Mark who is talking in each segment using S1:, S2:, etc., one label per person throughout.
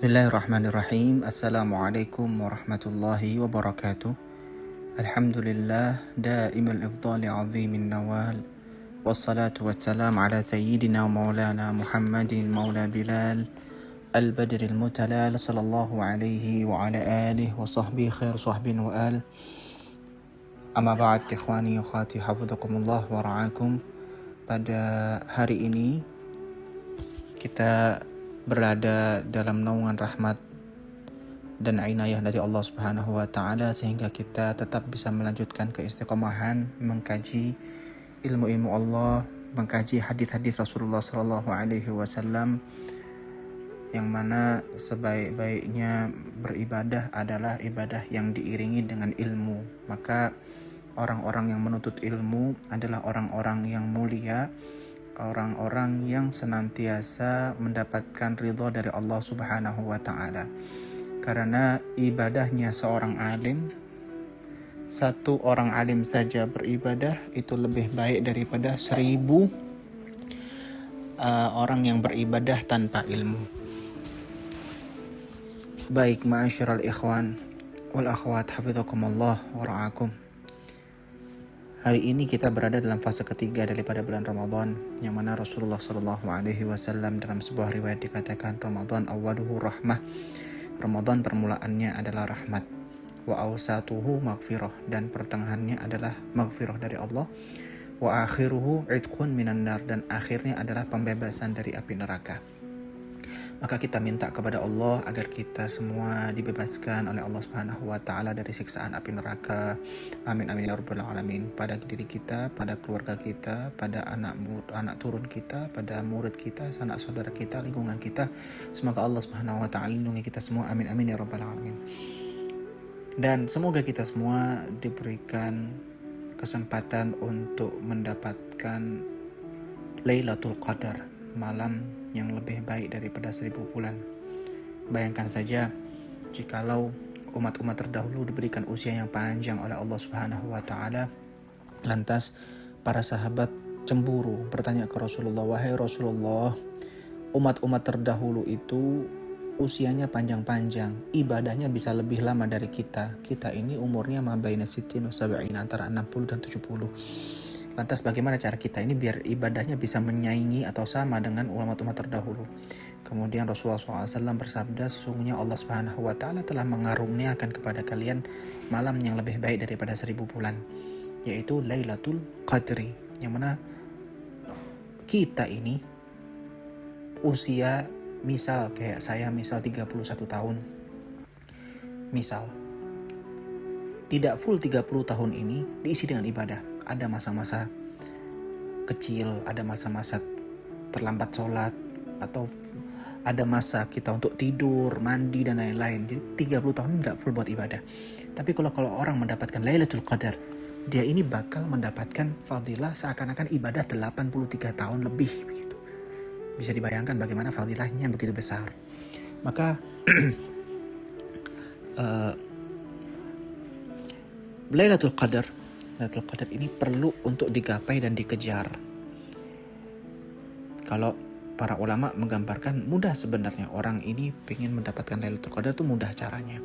S1: Bismillahirrahmanirrahim. Assalamualaikum warahmatullahi wabarakatuh. Alhamdulillah daimul ifdali azimin nawal. Wassalatu wassalam ala sayyidina wa maulana Muhammadin maula Bilal al-badril mutalal sallallahu alaihi wa ala alihi wa sahbihi khair sahbin wa al. Amma ba'd, ikhwani wa akhwati hafizakumullah wa ra'akum. Pada hari ini kita berada dalam naungan rahmat dan inayah dari Allah Subhanahu wa taala sehingga kita tetap bisa melanjutkan keistiqomahan mengkaji ilmu-ilmu Allah, mengkaji hadis-hadis Rasulullah sallallahu alaihi wasallam, yang mana sebaik-baiknya beribadah adalah ibadah yang diiringi dengan ilmu. Maka orang-orang yang menuntut ilmu adalah orang-orang yang mulia, orang-orang yang senantiasa mendapatkan ridha dari Allah Subhanahu wa taala. Karena ibadahnya seorang alim, satu orang alim saja beribadah itu lebih baik daripada 1000 orang yang beribadah tanpa ilmu. Baik, ma'asyiral ikhwan wal akhwat hafizakumullah wa ra'akum. Hari ini kita berada dalam fase ketiga daripada bulan Ramadan, yang mana Rasulullah sallallahu alaihi wasallam dalam sebuah riwayat dikatakan Ramadan awwaluhu rahmah. Ramadan permulaannya adalah rahmat. Wa awsatuhu maghfirah, dan pertengahannya adalah maghfirah dari Allah. Wa akhiruhu idqun minan nar, dan akhirnya adalah pembebasan dari api neraka. Maka kita minta kepada Allah agar kita semua dibebaskan oleh Allah Subhanahu wa taala dari siksaan api neraka. Amin amin ya rabbal alamin. Pada diri kita, pada keluarga kita, pada anak turun kita, pada murid kita, sanak saudara kita, lingkungan kita. Semoga Allah Subhanahu wa taala lindungi kita semua. Amin amin ya rabbal alamin. Dan semoga kita semua diberikan kesempatan untuk mendapatkan Lailatul Qadar, malam yang lebih baik daripada 1000 bulan. Bayangkan saja jikalau umat-umat terdahulu diberikan usia yang panjang oleh Allah Subhanahu wa taala, lantas para sahabat cemburu bertanya ke Rasulullah, "Wahai Rasulullah, umat-umat terdahulu itu usianya panjang-panjang, ibadahnya bisa lebih lama dari kita. Kita ini umurnya ma baina sittin wa sab'in, antara 60 dan 70. Lantas bagaimana cara kita ini biar ibadahnya bisa menyaingi atau sama dengan umat-umat terdahulu?" Kemudian Rasulullah SAW bersabda, "Sesungguhnya Allah Subhanahu wa taala telah mengaruniakan kepada kalian malam yang lebih baik daripada 1000 bulan, yaitu Lailatul Qadri." Yang mana kita ini usia, misal kayak saya, misal 31 tahun. Misal tidak full 30 tahun ini diisi dengan ibadah. Ada masa-masa kecil, ada masa-masa terlambat sholat, atau ada masa kita untuk tidur, mandi, dan lain-lain. Jadi 30 tahun gak full buat ibadah. Tapi kalau orang mendapatkan Lailatul Qadar, dia ini bakal mendapatkan fadilah seakan-akan ibadah 83 tahun lebih begitu. Bisa dibayangkan bagaimana fadilahnya begitu besar. Maka Lailatul Qadar ini perlu untuk digapai dan dikejar. Kalau para ulama menggambarkan mudah sebenarnya, orang ini ingin mendapatkan Lailatul Qadar itu mudah caranya.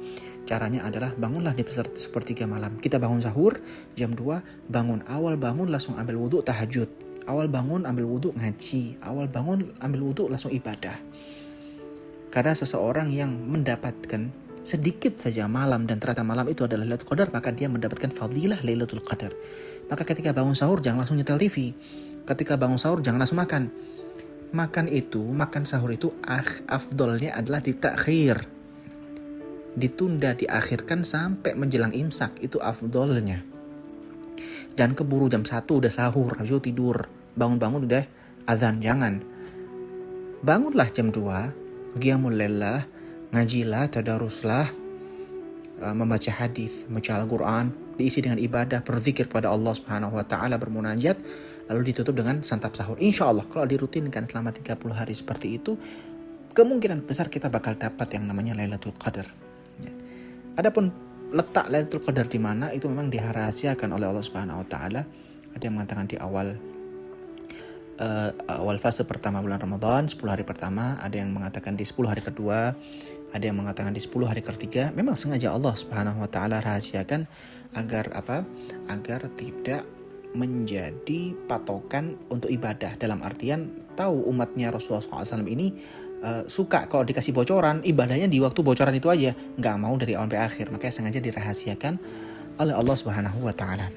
S1: Caranya adalah bangunlah di sepertiga malam. Kita bangun sahur jam 2, bangun langsung ambil wudhu tahajud. Awal bangun ambil wudhu ngaji. Awal bangun ambil wudhu langsung ibadah. Karena seseorang yang mendapatkan sedikit saja malam dan ternyata malam itu adalah Lailatul Qadar, maka dia mendapatkan fadilah Lailatul Qadar. Maka ketika bangun sahur jangan langsung nyetel TV. Ketika bangun sahur jangan langsung makan. Makan sahur itu afdolnya adalah ditakhir. Ditunda, diakhirkan sampai menjelang imsak, itu afdolnya. Dan keburu jam 1 udah sahur, habis itu tidur. Bangun-bangun udah azan, jangan. Bangunlah jam 2, qiyamul lail, ngajilah, tadaruslah, membaca hadis, membaca Al-Quran, diisi dengan ibadah, berzikir kepada Allah Subhanahu wa taala, bermunajat, lalu ditutup dengan santap sahur. Insya Allah kalau dirutinkan selama 30 hari seperti itu, kemungkinan besar kita bakal dapat yang namanya Lailatul Qadar. Adapun letak Lailatul Qadar di mana, itu memang dirahasiakan oleh Allah Subhanahu wa taala. Ada yang mengatakan di awal awal fase pertama bulan Ramadan, 10 hari pertama, ada yang mengatakan di 10 hari kedua, ada yang mengatakan di 10 hari ketiga. Memang sengaja Allah Subhanahu wa taala rahasiakan agar agar tidak menjadi patokan untuk ibadah, dalam artian tahu umatnya Rasulullah SAW ini suka kalau dikasih bocoran, ibadahnya di waktu bocoran itu aja, nggak mau dari awal sampai akhir. Makanya sengaja dirahasiakan oleh Allah Subhanahu wa taala.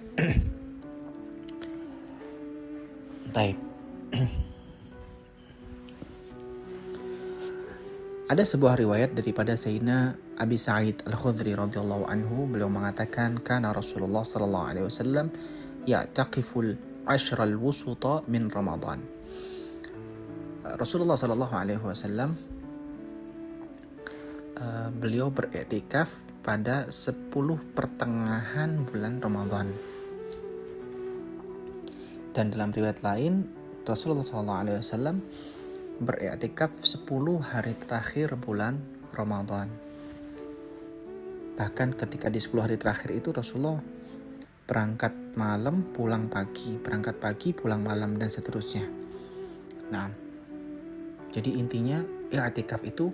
S1: Baik. Ada sebuah riwayat daripada Sayyidina Abi Sa'id Al-Khudri radhiyallahu anhu, beliau mengatakan kana Rasulullah sallallahu alaihi wasallam ya'taqiful ashral wusuta min Ramadan. Rasulullah sallallahu alaihi wasallam beliau beriktikaf pada 10 pertengahan bulan Ramadan. Dan dalam riwayat lain Rasulullah sallallahu alaihi wasallam beriktikaf 10 hari terakhir bulan Ramadan. Bahkan ketika di 10 hari terakhir itu Rasulullah berangkat malam, pulang pagi, berangkat pagi, pulang malam, dan seterusnya. Nah, jadi intinya i'tikaf itu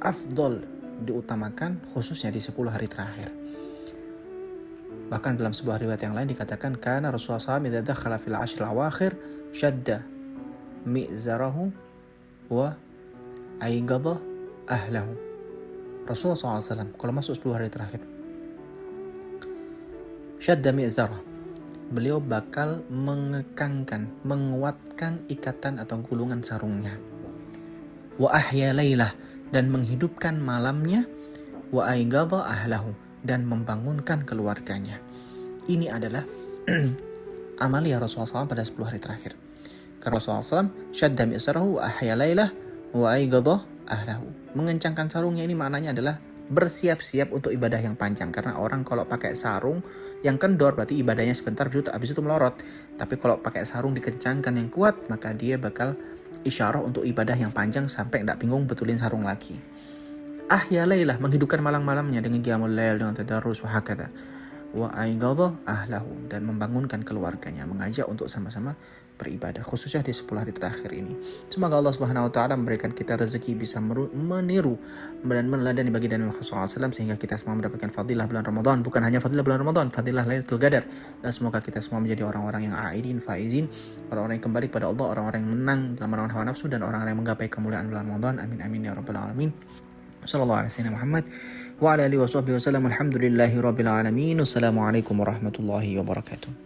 S1: afdol, diutamakan khususnya di 10 hari terakhir. Bahkan dalam sebuah riwayat yang lain dikatakan kana Rasulullah SAW idza dakhala fil 'ashr al-awakhir shadda mi'zarahu wa aygada ahlahu. Rasulullah SAW kalau masuk 10 hari terakhir, syadda mi'zarah, beliau bakal mengekangkan, menguatkan ikatan atau gulungan sarungnya. Wa ahya lailah, dan menghidupkan malamnya. Wa aygada ahlahu, dan membangunkan keluarganya. Ini adalah amalia Rasulullah SAW pada 10 hari terakhir. Karena Rasulullah SAW syadda mi'zarahu wa ahya lailah wa aygada ahlahu. Mengencangkan sarungnya ini maknanya adalah bersiap-siap untuk ibadah yang panjang. Karena orang kalau pakai sarung yang kendor berarti ibadahnya sebentar habis itu melorot. Tapi kalau pakai sarung dikencangkan yang kuat, maka dia bakal isyarah untuk ibadah yang panjang sampai tidak bingung betulin sarung lagi. Ahya lailah, menghidupkan malam-malamnya dengan qiyamul lail, dengan tadarrus wa hakadha. Wa aygada ahlahu, dan membangunkan keluarganya, mengajak untuk sama-sama beribadah, khususnya di 10 hari terakhir ini. Semoga Allah Subhanahu wa taala memberikan kita rezeki bisa meniru dan meneladani baginda Rasulullah SAW, sehingga kita semua mendapatkan fadilah bulan Ramadan, bukan hanya fadilah bulan Ramadan, fadilah Lailatul Qadar. Dan semoga kita semua menjadi orang-orang yang aidin faizin, orang-orang yang kembali kepada Allah, orang-orang yang menang dalam melawan hawa nafsu, dan orang-orang yang menggapai kemuliaan bulan Ramadan. Amin amin ya rabbal alamin. Sallallahu alaihi wasallam Muhammad wa ala alihi wa sahbihi wasallam. Alhamdulillahi rabbil alamin. Wassalamualaikum warahmatullahi wabarakatuh.